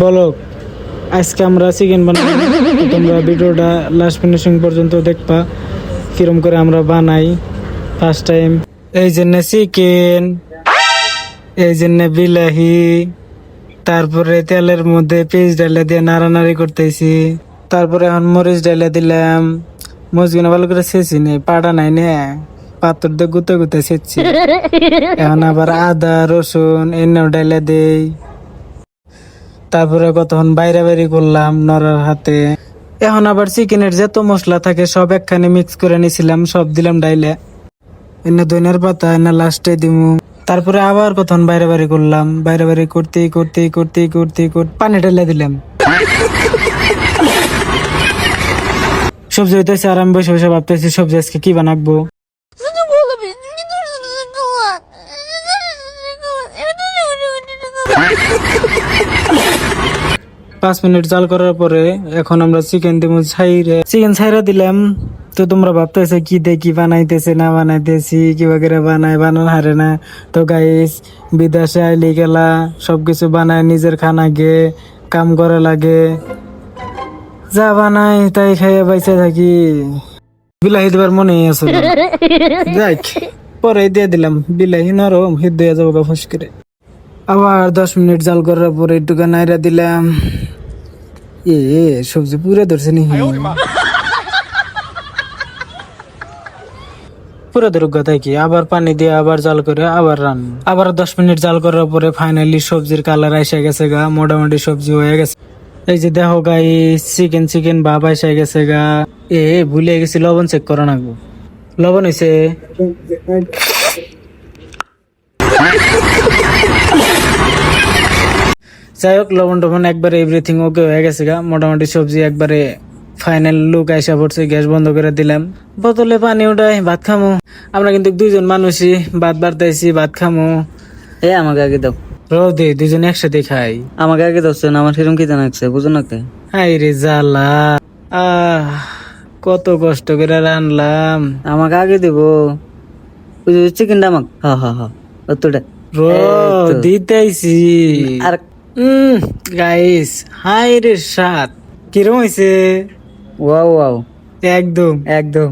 বলো, আজকে আমরা চিকেন বানাবো। তো তোমরা ভিডিওটা লাস্ট ফিনিশিং পর্যন্ত দেখবা কিরম করে আমরা বানাই ফার্স্ট টাইম। এই জন্য চিকেন, এই জন্য বিলাহি, তারপরে তেলের মধ্যে পেঁয়াজ ডালে দিয়ে নাড়ানাড়ি করতেছি। তারপরে এখন মরিচ ডালে দিলাম। মরিচগুলো ভালো করে ছেঁচি নেই, পাড়া নাই নে, পাথর দিয়ে গুতে গুতে ছেঁচছি। এখন আবার আদা রসুন এনেও ডালে দেই। তারপরে কতক্ষণ বাইরে বাইরে করলাম নড়ার হাতে। এখন আবার চিকেনের যত মশলা থাকে সব একখানে মিক্স করে নিছিলাম, সব দিলাম ডাইলে। এনে ধনিয়ার পাতা এনে লাস্টে দিমু। তারপরে আবার কতক্ষণ বাইরে বাইরে করলাম, বাইরে বাইরে করতে করতে করতে করতে করতে পানি ঢেলে দিলাম। সবজি হইতেছে আর আমি বসে বসে ভাবতেছি সবজি আজকে কি বানাবো। 5 মিনিট জাল করার পরে এখন আমরা চিকেন দিব ছাইরে, চিকেন ছাইরা দিলাম। তো তোমরা ভাবতেছে কি দিয়ে কি বানাইতেছে না বানাইতেছি, কি বাগেরা বানান হারে না। তো গাইস, বিদেশে আইলি গেলা সবকিছু বানায় নিজের খানা গে কাম করে লাগে, যা বানাই তাই খাইয়ে বাইচে থাকি। বিলাহি দেবার মনে আছে না। যাই পরে দিয়ে দিলাম বিলাহি, নরম হিট দিয়ে যাবো ফুস করে। আবার 10 মিনিট জাল করার পরে একটু নাইরা দিলাম। সবজি পুরে ধরছে নি, পুরো ধরুক তাই কি। আবার পানি দিয়ে আবার জাল করে আবার রান্না। আবার 10 মিনিট জাল করার পরে ফাইনালি সবজির কালার এসে গেছে গা, মোটামুটি সবজি হয়ে গেছে। এই যে দেখো গাই, চিকেন চিকেন ভাব এসে গেছে গা। ভুলে গেছি লবণ চেক করা নাকবো। লবণ হয়েছে। যাই হোক, লবণ টবণ একবারে এভরিথিং ওকে হয়ে গেছে গা। মোটামুটি সবজি একবারে ফাইনাল লুক আইসা পড়ছে। গ্যাস বন্ধ করে দিলাম, বোতলে পানি উঠাই ভাত খামো। আমরা কিন্তু দুইজন মানুষই ভাত বাড়তাইছি, ভাত খামো। আমাকে আগে দাও। রোদে দুজন একসাথে খাই। আমাকে আগে দাও, আমার সেরকম কি জানাচ্ছে বুঝো না কে? হাই রে জ্বালা, কত কষ্ট করে রানলাম। আমাকে আগে দেবো চিকেনটা আমাকে। হা হা হা, অতটা দিতেছি। আর গাইস, হাই রে স্বাদ কিরম হয়েছে? ওয়াও ওয়াও, একদম একদম।